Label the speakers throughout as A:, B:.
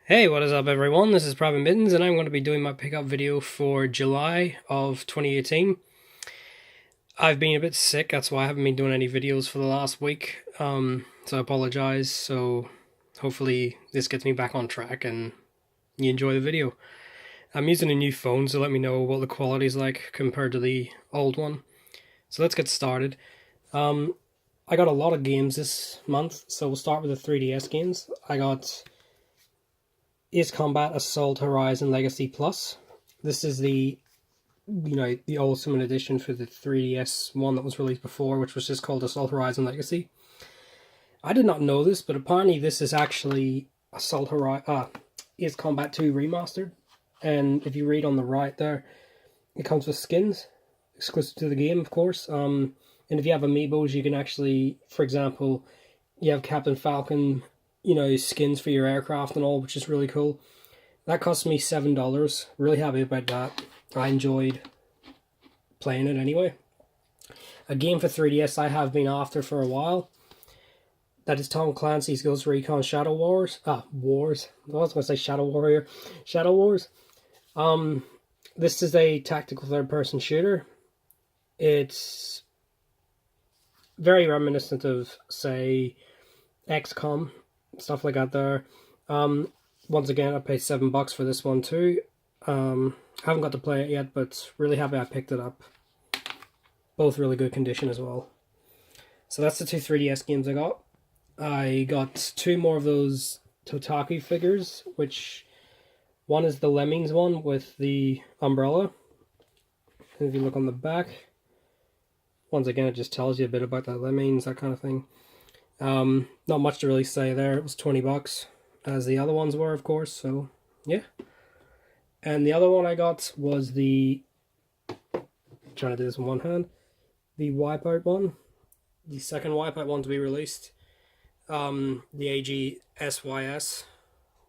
A: Hey, what is up everyone? This is PvT-Mitten's and I'm going to be doing my pickup video for July of 2018. I've been a bit sick, that's why I haven't been doing any videos for the last week, so I apologise. So hopefully this gets me back on track and you enjoy the video. I'm using a new phone, so let me know what the quality is like compared to the old one. So let's get started. I got a lot of games this month, so we'll start with the 3DS games. I got Ace Combat Assault Horizon Legacy Plus. This is the ultimate edition for the 3DS one that was released before, which was just called Assault Horizon Legacy. I did not know this, but apparently this is actually Ace Combat 2 Remastered. And if you read on the right there, it comes with skins, exclusive to the game, of course. And if you have amiibos, you can actually, for example, you have Captain Falcon, skins for your aircraft and all, which is really cool. That cost me $7. Really happy about that. I enjoyed playing it anyway. A game for 3DS I have been after for a while. That is Tom Clancy's Ghost Recon Shadow Wars. Wars. I was going to say Shadow Warrior. Shadow Wars. This is a tactical third-person shooter. It's very reminiscent of, say, XCOM, stuff like that there. Once again, I paid $7 for this one too. I haven't got to play it yet, but really happy I picked it up. Both really good condition as well. So that's the two 3DS games I got. I got two more of those Totaku figures, which one is the Lemmings one with the umbrella. And if you look on the back, once again, it just tells you a bit about the Lemmings, that kind of thing. Not much to really say there. It was $20, as the other ones were, of course, so yeah. And the other one I got was the, trying to do this in one hand, the Wipeout one, the second Wipeout one to be released. The AGSYS,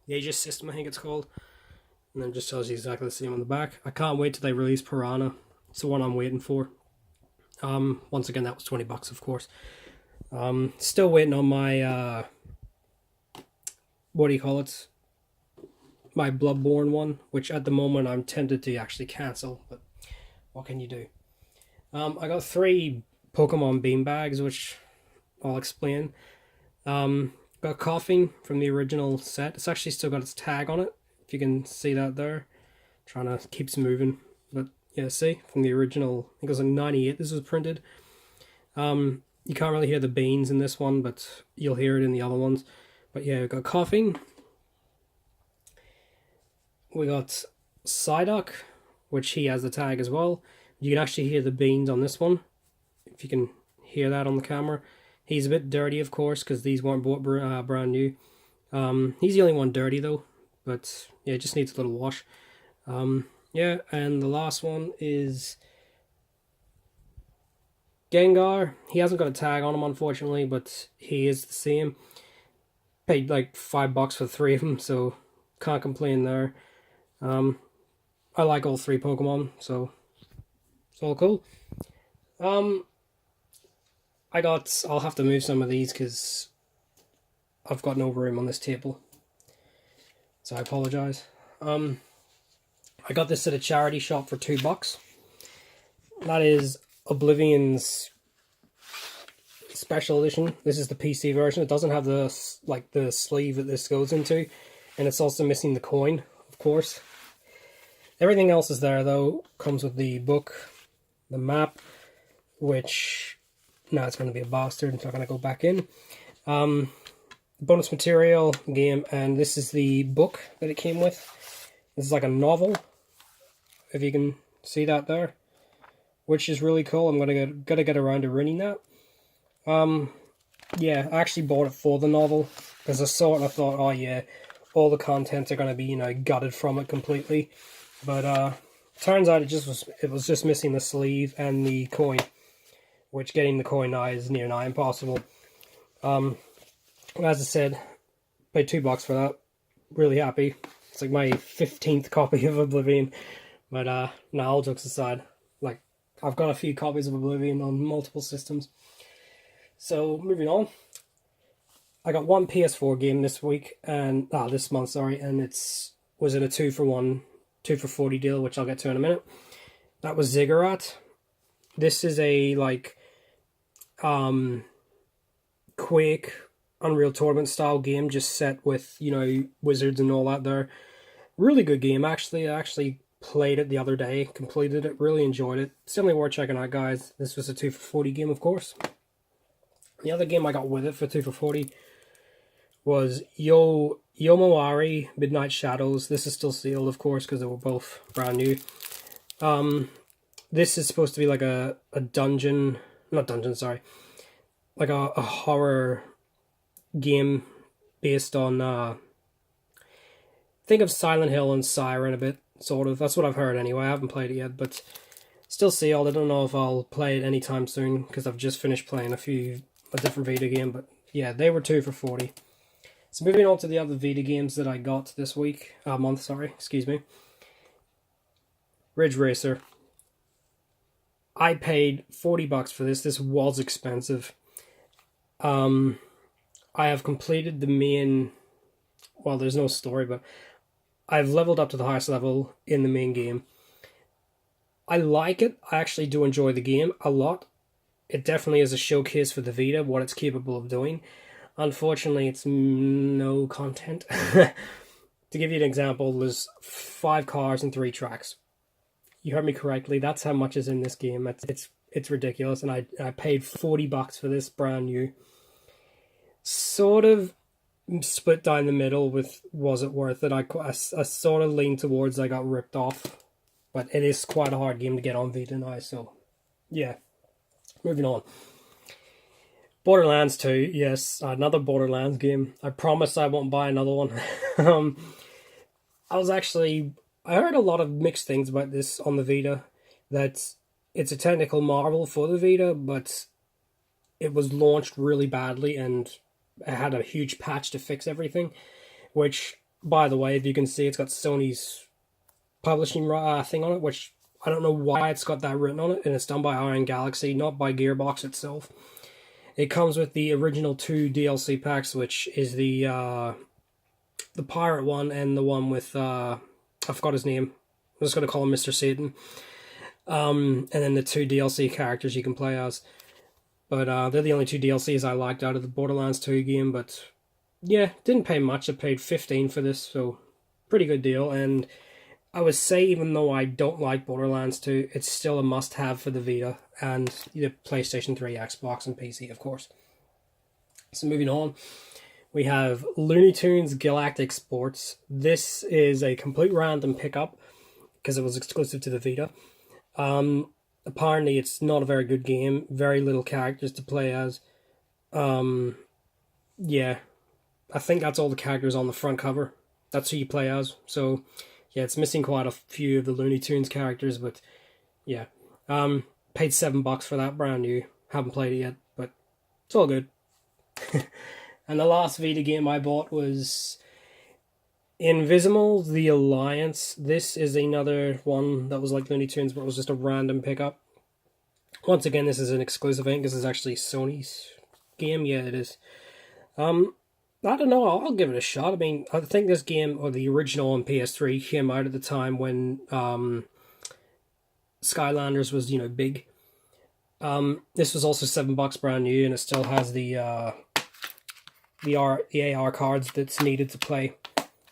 A: the Aegis system I think it's called, and then it just tells you exactly the same on the back. I can't wait till they release Piranha. It's the one I'm waiting for. Once again, that was $20, of course. Still waiting on my, what do you call it? My Bloodborne one, which at the moment I'm tempted to actually cancel, but what can you do? I got 3 Pokemon beanbags, which I'll explain. Got Coughing from the original set. It's actually still got its tag on it, if you can see that there. Trying to keep moving, but yeah, see, from the original, I think it was like 98 this was printed. You can't really hear the beans in this one, but you'll hear it in the other ones. But yeah, we've got Coughing. We got Psyduck, which he has the tag as well. You can actually hear the beans on this one, if you can hear that on the camera. He's a bit dirty, of course, because these weren't bought brand new. He's the only one dirty, though. But yeah, it just needs a little wash. Yeah, and the last one is Gengar. He hasn't got a tag on him, unfortunately, but he is the same. Paid like $5 for 3 of them, so can't complain there. I like all 3 Pokemon, so it's all cool. I'll have to move some of these because I've got no room on this table, so I apologize. I got this at a charity shop for $2. That is Oblivion's special edition. This is the PC version. It doesn't have the sleeve that this goes into, and it's also missing the coin, of course. Everything else is there though. Comes with the book, the map, which now it's going to be a bastard. It's not going to go back in. Bonus material game, and this is the book that it came with. This is like a novel, if you can see that there, which is really cool. I'm gonna get around to reading that. Yeah, I actually bought it for the novel because I saw it and I thought, oh yeah, all the contents are gonna be gutted from it completely. But turns out it was just missing the sleeve and the coin, which getting the coin now is near nigh impossible. As I said, paid $2 for that. Really happy. It's like my 15th copy of Oblivion. But nah, all jokes aside, like I've got a few copies of Oblivion on multiple systems. So moving on. I got one PS4 game this week, and this month, sorry, and was in a 2 for 1, 2 for 40 deal, which I'll get to in a minute. That was Ziggurat. This is a Quake Unreal Tournament style game, just set with wizards and all that there. Really good game, actually. I actually played it the other day, completed it, really enjoyed it. It's definitely worth checking out, guys. This was a 2 for 40 game, of course. The other game I got with it for 2 for 40 was Yomawari Midnight Shadows. This is still sealed, of course, because they were both brand new. This is supposed to be like a dungeon, not dungeon, sorry, like a horror game based on, think of Silent Hill and Siren a bit, sort of. That's what I've heard anyway. I haven't played it yet, but still sealed. I don't know if I'll play it anytime soon, because I've just finished playing a different Vita game, but yeah, they were 2 for 40. So moving on to the other Vita games that I got this month, sorry, excuse me. Ridge Racer. I paid $40 for this. This was expensive. I have completed the main, well, there's no story, but I've leveled up to the highest level in the main game. I like it. I actually do enjoy the game a lot. It definitely is a showcase for the Vita, what it's capable of doing. Unfortunately, it's no content. To give you an example, there's 5 cars and 3 tracks. You heard me correctly. That's how much is in this game. It's ridiculous, and I paid $40 for this, brand new. Sort of split down the middle with was it worth it. I sort of lean towards I got ripped off, but it is quite a hard game to get on Vita now. So yeah, moving on. Borderlands 2, yes, another Borderlands game. I promise I won't buy another one. I heard a lot of mixed things about this on the Vita, that it's a technical marvel for the Vita, but it was launched really badly and it had a huge patch to fix everything, which, by the way, if you can see, it's got Sony's publishing thing on it, which I don't know why it's got that written on it, and it's done by Iron Galaxy, not by Gearbox itself. It comes with the original 2 DLC packs, which is the pirate one and the one with I forgot his name. I'm just gonna call him Mr. Satan. And then the 2 DLC characters you can play as. But they're the only 2 DLCs I liked out of the Borderlands 2 game. But yeah, didn't pay much. I paid $15 for this, so pretty good deal. And I would say, even though I don't like Borderlands 2, it's still a must-have for the Vita and the PlayStation 3, Xbox, and PC, of course. So moving on, we have Looney Tunes Galactic Sports. This is a complete random pickup because it was exclusive to the Vita. Apparently, it's not a very good game. Very little characters to play as. Yeah, I think that's all the characters on the front cover. That's who you play as. So yeah, it's missing quite a few of the Looney Tunes characters, but yeah. Paid $7 for that, brand new. Haven't played it yet, but it's all good. And the last Vita game I bought was Invisible, The Alliance. This is another one that was like Looney Tunes, but it was just a random pickup. Once again, this is an exclusive. I think this is actually Sony's game. Yeah, it is. I don't know. I'll give it a shot. I mean, I think this game, or the original on PS3, came out at the time when Skylanders was, big. This was also $7 brand new, and it still has the AR cards that's needed to play.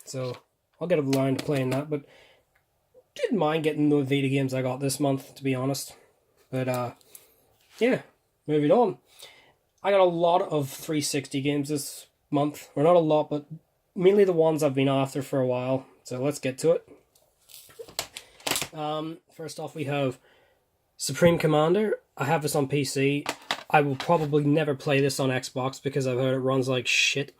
A: So I'll get around to playing that, but didn't mind getting the Vita games I got this month, to be honest. But yeah, moving on. I got a lot of 360 games this month. Or not a lot, but mainly the ones I've been after for a while. So let's get to it. First off, we have Supreme Commander. I have this on PC. I will probably never play this on Xbox because I've heard it runs like shit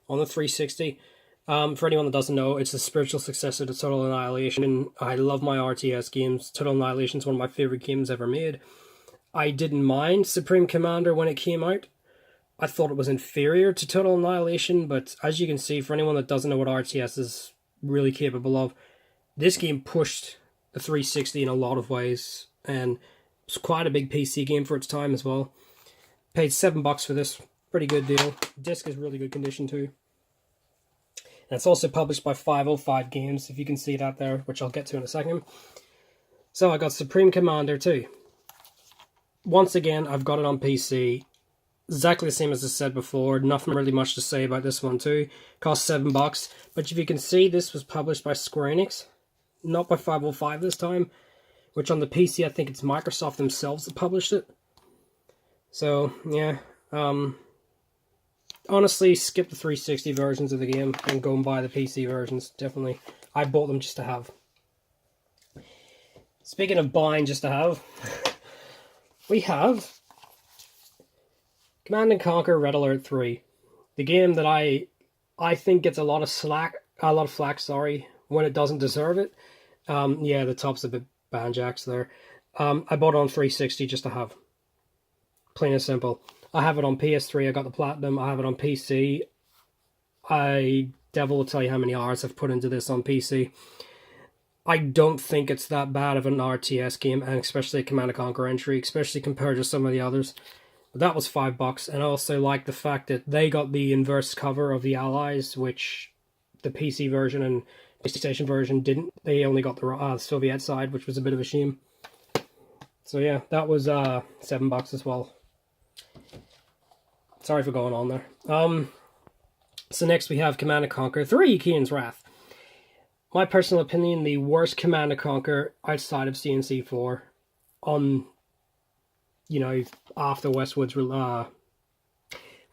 A: on the 360. For anyone that doesn't know, it's the spiritual successor to Total Annihilation. I love my RTS games. Total Annihilation is one of my favorite games ever made. I didn't mind Supreme Commander when it came out. I thought it was inferior to Total Annihilation, but as you can see, for anyone that doesn't know what RTS is really capable of, this game pushed the 360 in a lot of ways, and it's quite a big PC game for its time as well. Paid $7 for this. Pretty good deal. Disc is really good condition too. And it's also published by 505 Games, if you can see that there, which I'll get to in a second. So I got Supreme Commander too. Once again, I've got it on PC. Exactly the same as I said before. Nothing really much to say about this one too. Cost $7. But if you can see, this was published by Square Enix. Not by 505 this time. Which on the PC, I think it's Microsoft themselves that published it. So, yeah. Honestly, skip the 360 versions of the game and go and buy the PC versions. Definitely. I bought them just to have. Speaking of buying just to have, we have Command & Conquer Red Alert 3. The game that I think gets a lot of flack, when it doesn't deserve it. Yeah, the top's a bit banjacks there. I bought it on 360 just to have. Plain and simple. I have it on PS3, I got the Platinum, I have it on PC. Devil will tell you how many hours I've put into this on PC. I don't think it's that bad of an RTS game, and especially a Command & Conquer entry, especially compared to some of the others. But that was $5, and I also like the fact that they got the inverse cover of the Allies, which the PC version and PlayStation version didn't. They only got the Soviet side, which was a bit of a shame. So yeah, that was $7 as well. Sorry for going on there. So next we have Command & Conquer 3, Kian's Wrath. My personal opinion, the worst Command & Conquer outside of CNC4 on, you know, after Westwood's... I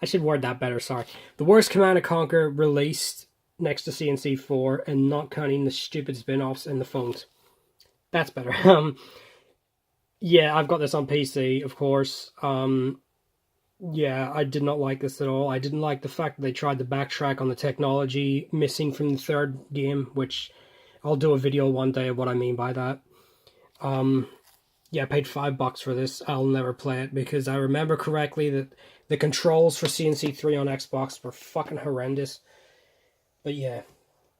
A: should word that better, sorry. The worst Command & Conquer released next to CNC4 and not counting the stupid spin-offs and the phones. That's better. Yeah, I've got this on PC, of course. Yeah, I did not like this at all. I didn't like the fact that they tried to backtrack on the technology missing from the third game, which I'll do a video one day of what I mean by that. Yeah, I paid $5 for this. I'll never play it because I remember correctly that the controls for CNC3 on Xbox were fucking horrendous. But yeah,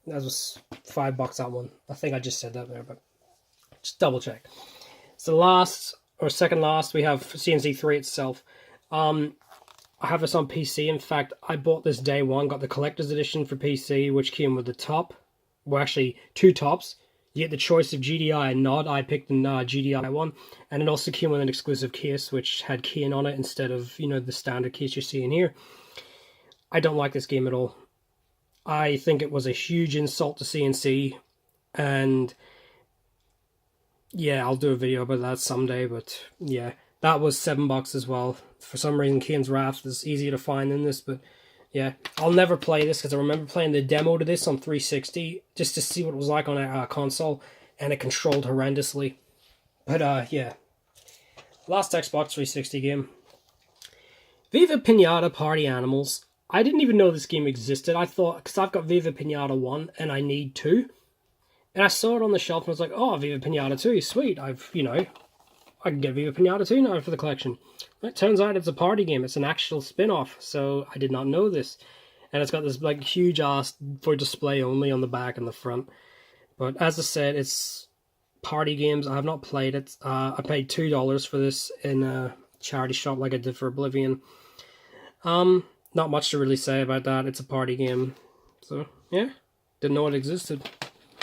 A: that was $5 that one. I think I just said that there, but just double check. So last, or second last, we have CNC3 itself. I have this on PC. In fact, I bought this day one, got the collector's edition for PC, which came with the top. Well, actually, two tops. You get the choice of GDI and NOD. I picked the GDI one. And it also came with an exclusive case, which had Kane on it instead of, you know, the standard case you're seeing here. I don't like this game at all. I think it was a huge insult to CNC. And yeah, I'll do a video about that someday. But yeah, that was $7 as well. For some reason, Kane's Wrath is easier to find than this, but yeah, I'll never play this because I remember playing the demo to this on 360 just to see what it was like on a console, and it controlled horrendously. But yeah, last Xbox 360 game, Viva Pinata Party Animals. I didn't even know this game existed. I thought, because I've got Viva Pinata 1 and I need 2, and I saw it on the shelf and I was like, oh, Viva Pinata 2, sweet. I can get Viva Pinata 2 now for the collection. It turns out it's a party game. It's an actual spin-off, so I did not know this. And it's got this like huge ass for display only on the back and the front. But as I said, it's party games. I have not played it. I paid $2 for this in a charity shop like I did for Oblivion. Not much to really say about that. It's a party game. So, yeah. Didn't know it existed.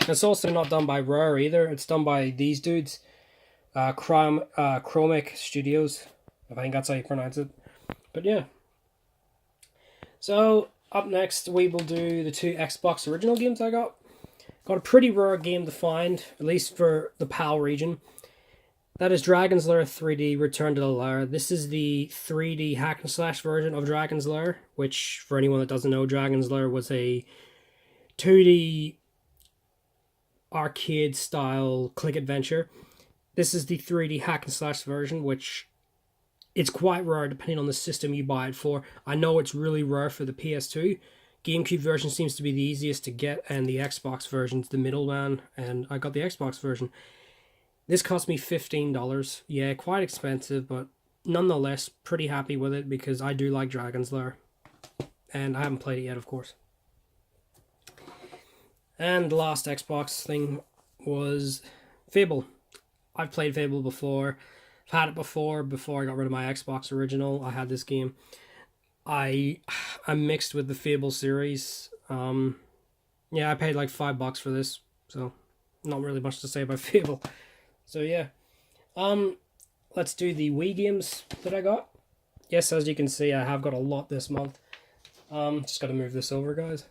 A: It's also not done by Rare either. It's done by these dudes. Chromic Studios, if I think that's how you pronounce it. But yeah. So, up next, we will do the 2 Xbox original games I got. Got a pretty rare game to find, at least for the PAL region. That is Dragon's Lair 3D Return to the Lair. This is the 3D hack and slash version of Dragon's Lair, which, for anyone that doesn't know, Dragon's Lair was a 2D arcade-style click adventure. This is the 3D hack and slash version, which it's quite rare depending on the system you buy it for. I know it's really rare for the PS2. GameCube version seems to be the easiest to get, and the Xbox version's the middleman, and I got the Xbox version. This cost me $15. Yeah, quite expensive, but nonetheless, pretty happy with it because I do like Dragon's Lair. And I haven't played it yet, of course. And the last Xbox thing was Fable. I've played Fable before. I've had it before I got rid of my Xbox original. I had this game. I'm mixed with the Fable series. Yeah, I paid like $5 for this, so not really much to say about Fable. So yeah, um, let's do the Wii games that I got. Yes, as you can see, I have got a lot this month. Just gotta move this over, guys.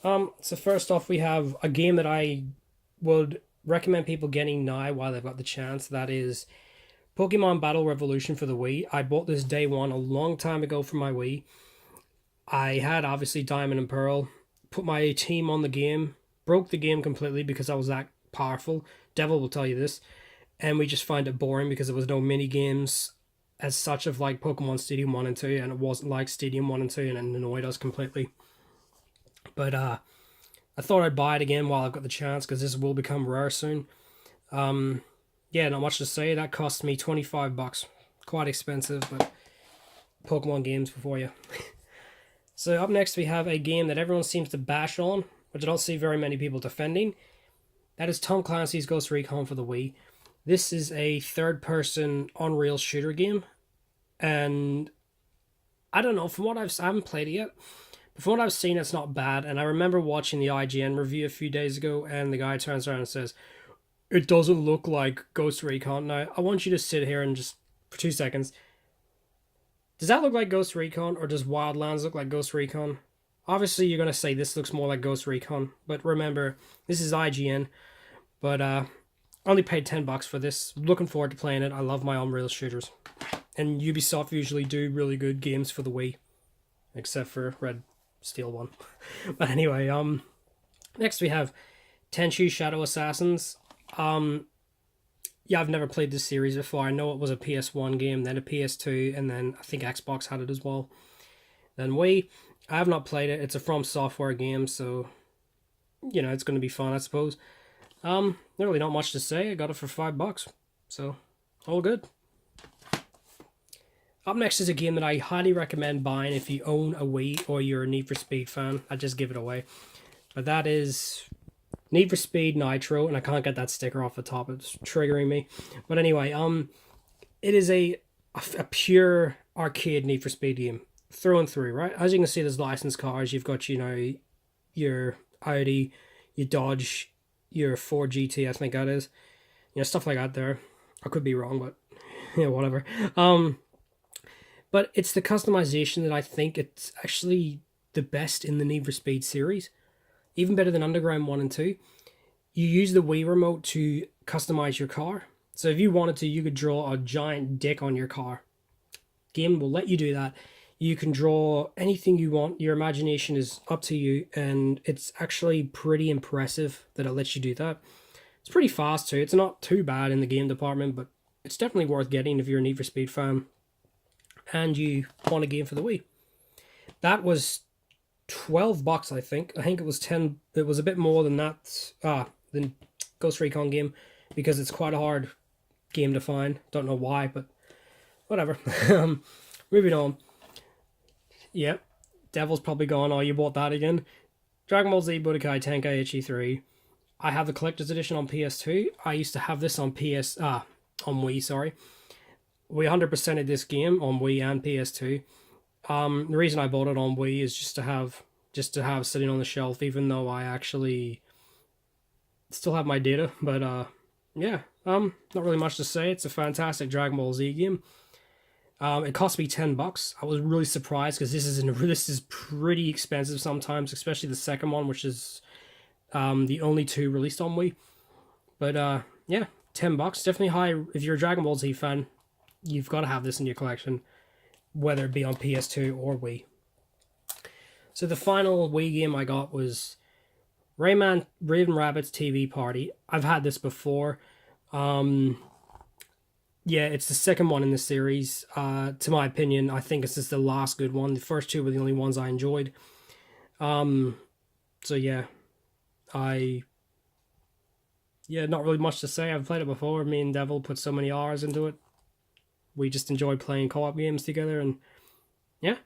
A: So first off, we have a game that I would recommend people getting now while they've got the chance. That is Pokemon Battle Revolution for the Wii. I bought this day one a long time ago for my Wii. I had obviously Diamond and Pearl, put my team on the game, broke the game completely because I was that powerful. Devil will tell you this. And we just find it boring because there was no mini games as such of like Pokemon Stadium 1 and 2, and it wasn't like Stadium 1 and 2, and it annoyed us completely. But I thought I'd buy it again while I've got the chance because this will become rare soon. Yeah, not much to say. That cost me $25. Quite expensive, but Pokemon games before you. So up next we have a game that everyone seems to bash on, which I don't see very many people defending. That is Tom Clancy's Ghost Recon for the Wii. This is a third-person Unreal shooter game, and I don't know, I haven't played it yet, but from what I've seen, it's not bad. And I remember watching the IGN review a few days ago, and the guy turns around and says, "It doesn't look like Ghost Recon." Now, I want you to sit here and just for 2 seconds. Does that look like Ghost Recon, or does Wildlands look like Ghost Recon? Obviously, you're gonna say this looks more like Ghost Recon, but remember, this is IGN. But I only paid $10 for this. Looking forward to playing it. I love my Unreal shooters. And Ubisoft usually do really good games for the Wii. Except for Red Steel 1. But anyway, next we have Tenchu Shadow Assassins. Yeah, I've never played this series before. I know it was a PS1 game, then a PS2, and then I think Xbox had it as well. Then Wii. I have not played it. It's a From Software game, so you know, it's going to be fun, I suppose. Really not much to say. I got it for $5, so all good. Up next is a game that I highly recommend buying if you own a Wii or you're a Need for Speed fan. I just give it away. But that is Need for Speed Nitro, and I can't get that sticker off the top. It's triggering me. But anyway, it is a pure arcade Need for Speed game through and through, right? As you can see, there's licensed cars. You've got, you know, your Audi, your Dodge, your Ford GT, I think that is. You know, stuff like that there. I could be wrong, but yeah, whatever. But it's the customization that I think it's actually the best in the Need for Speed series. Even better than Underground 1 and 2. You use the Wii remote to customize your car. So if you wanted to, you could draw a giant dick on your car. Game will let you do that. You can draw anything you want. Your imagination is up to you, and it's actually pretty impressive that it lets you do that. It's pretty fast too. It's not too bad in the game department, but it's definitely worth getting if you're a Need for Speed fan and you want a game for the Wii. That was $12, I think. I think it was 10. It was a bit more than that. Than Ghost Recon game, because it's quite a hard game to find. Don't know why, but whatever. Moving on. Yep, Devil's probably gone. Oh, you bought that again. Dragon Ball Z Budokai Tenkaichi 3. I have the collector's edition on PS2. I used to have this on on Wii, sorry. We 100%ed this game on Wii and PS2. The reason I bought it on Wii is just to have sitting on the shelf, even though I actually still have my data. But yeah, not really much to say. It's a fantastic Dragon Ball Z game. It cost me $10. I was really surprised because this is pretty expensive sometimes, especially the second one, which is the only two released on Wii. But yeah, $10, definitely high. If you're a Dragon Ball Z fan, you've got to have this in your collection, whether it be on PS2 or Wii. So the final Wii game I got was Rayman Raven Rabbit's TV Party. I've had this before. Yeah, it's the second one in the series. To my opinion, I think this is the last good one. The first two were the only ones I enjoyed. So yeah, not really much to say. I've played it before. Me and Devil put so many hours into it. We just enjoy playing co-op games together, and yeah,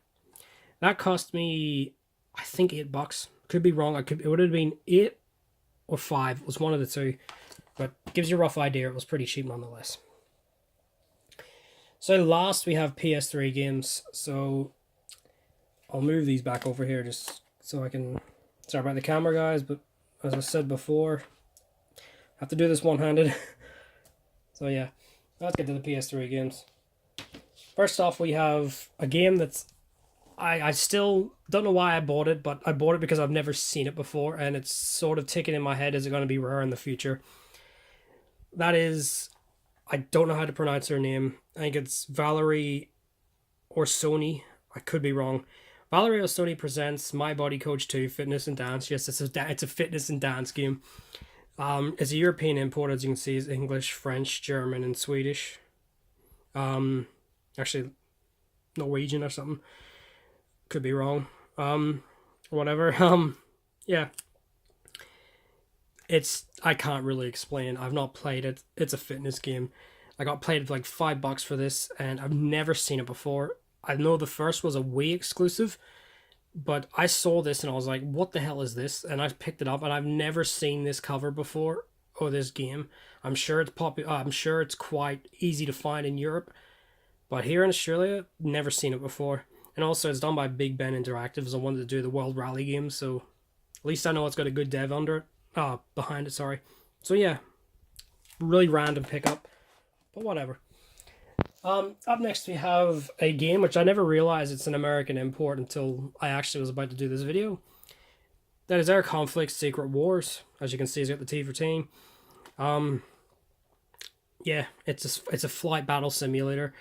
A: that cost me, I think, $8. Could be wrong. It would have been 8 or 5. It was one of the two, but gives you a rough idea. It was pretty cheap nonetheless. So last we have PS3 games. So I'll move these back over here just so I can... Sorry about the camera, guys, but as I said before, I have to do this one-handed. So yeah, let's get to the PS3 games. First off, we have a game that's... I still don't know why I bought it, but I bought it because I've never seen it before, and it's sort of ticking in my head, is it going to be rare in the future? That is... I don't know how to pronounce her name. I think it's Valerie Orsoni. I could be wrong. Valerie Orsoni presents My Body Coach 2 Fitness and Dance. Yes, it's a fitness and dance game. It's a European import, as you can see. It's English, French, German, and Swedish. Actually, Norwegian or something. Could be wrong. Whatever. Yeah. I can't really explain. I've not played it. It's a fitness game. I got played like $5 for this, and I've never seen it before. I know the first was a Wii exclusive, but I saw this and I was like, what the hell is this? And I picked it up, and I've never seen this cover before, or this game. I'm sure it's popular. I'm sure it's quite easy to find in Europe, but here in Australia, never seen it before. And also, it's done by Big Ben Interactive. I wanted to do the World Rally game, so at least I know it's got a good dev under it. Behind it, sorry. So yeah, really random pickup, but whatever. Up next we have a game which I never realized it's an American import until I actually was about to do this video. That is Air Conflict Secret Wars. As you can see, it's got the T for team. Yeah, it's a flight battle simulator.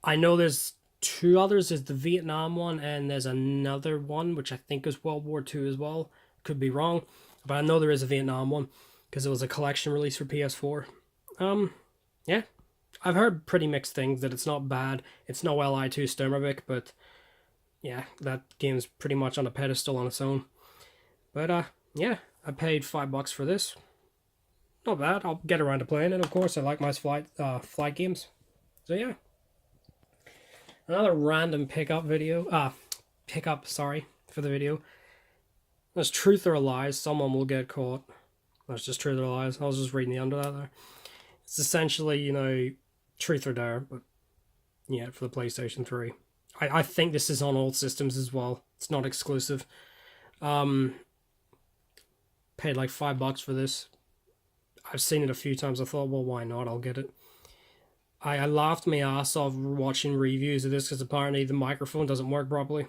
A: I know there's two others. There's the Vietnam one, and there's another one which I think is World War II as well. Could be wrong, but I know there is a Vietnam one because it was a collection release for PS4. Yeah. I've heard pretty mixed things, that it's not bad. It's no Li2 Sturmovik, but yeah, that game's pretty much on a pedestal on its own. But yeah, I paid $5 for this. Not bad. I'll get around to playing it, of course. I like my flight games. So yeah. Another random pickup video. For the video. There's Truth or Lies. Someone will get caught. That's just Truth or Lies. I was just reading the under that there. It's essentially, you know, Truth or Dare, but yeah, for the PlayStation 3. I think this is on all systems as well. It's not exclusive. Paid like $5 for this. I've seen it a few times. I thought, well, why not? I'll get it. I laughed my ass off watching reviews of this because apparently the microphone doesn't work properly.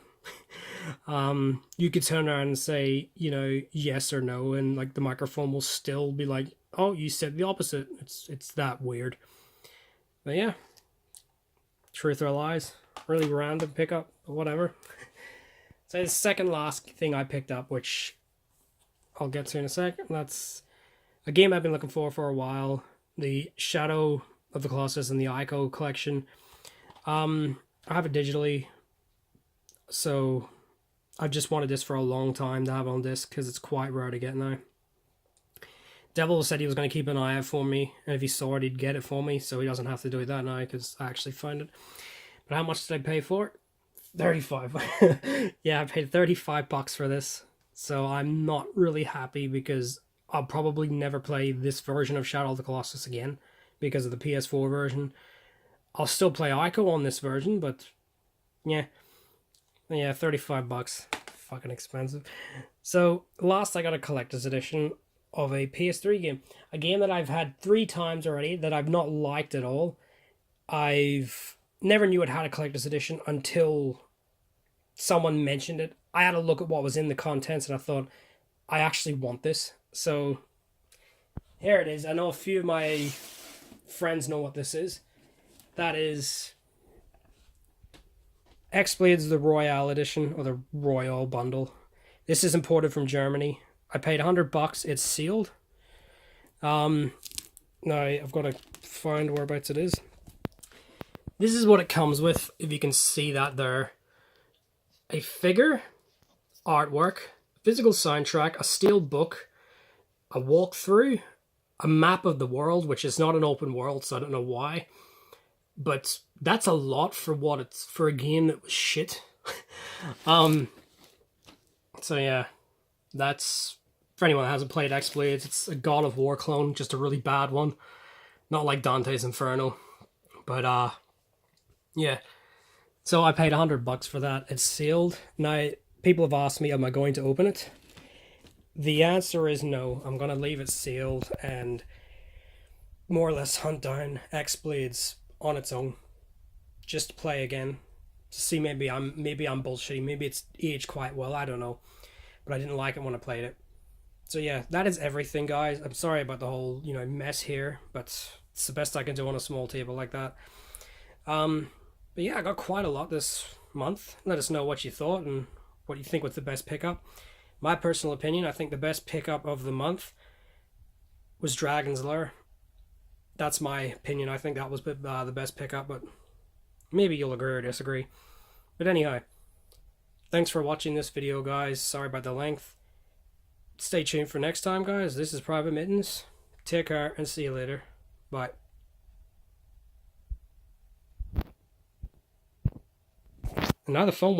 A: You could turn around and say, you know, yes or no, and like the microphone will still be like, oh, you said the opposite. It's that weird. But yeah, Truth or Lies, really random pickup, but whatever. So the second last thing I picked up, which I'll get to in a second, that's a game I've been looking for a while. The Shadow of the Colossus and the Ico collection. I have it digitally, so I've just wanted this for a long time to have on disc because it's quite rare to get now. Devil said he was going to keep an eye out for me, and if he saw it, he'd get it for me, so he doesn't have to do that now because I actually found it. But how much did I pay for it? 35. Yeah, I paid $35 for this, so I'm not really happy because I'll probably never play this version of Shadow of the Colossus again because of the PS4 version. I'll still play Ico on this version, but yeah. Yeah, $35. Fucking expensive. So, last I got a collector's edition of a PS3 game. A game that I've had 3 times already that I've not liked at all. I've never knew it had a collector's edition until someone mentioned it. I had a look at what was in the contents and I thought, I actually want this. So, here it is. I know a few of my friends know what this is. That is X-Blades the Royale Edition, or the Royale Bundle. This is imported from Germany. I paid $100. It's sealed. Now I've got to find whereabouts it is. This is what it comes with, if you can see that there. A figure, artwork, physical soundtrack, a steel book, a walkthrough, a map of the world, which is not an open world, so I don't know why. But that's a lot for what it's for a game that was shit. So yeah, that's for anyone that hasn't played X-Blades. It's a God of War clone, just a really bad one, not like Dante's Inferno. But yeah, So I paid $100 for that. It's sealed. Now, people have asked me, am I going to open it? The answer is no. I'm going to leave it sealed and more or less hunt down X-Blades on its own. Just to play again. To see maybe I'm bullshitting. Maybe it's aged quite well. I don't know. But I didn't like it when I played it. So yeah, that is everything, guys. I'm sorry about the whole, mess here, but it's the best I can do on a small table like that. But yeah, I got quite a lot this month. Let us know what you thought and what you think was the best pickup. My personal opinion, I think the best pickup of the month was Dragon's Lair. That's my opinion. I think that was the best pickup, but maybe you'll agree or disagree. But anyhow, thanks for watching this video, guys. Sorry about the length. Stay tuned for next time, guys. This is Private Mittens. Take care and see you later. Bye. And now the phone won't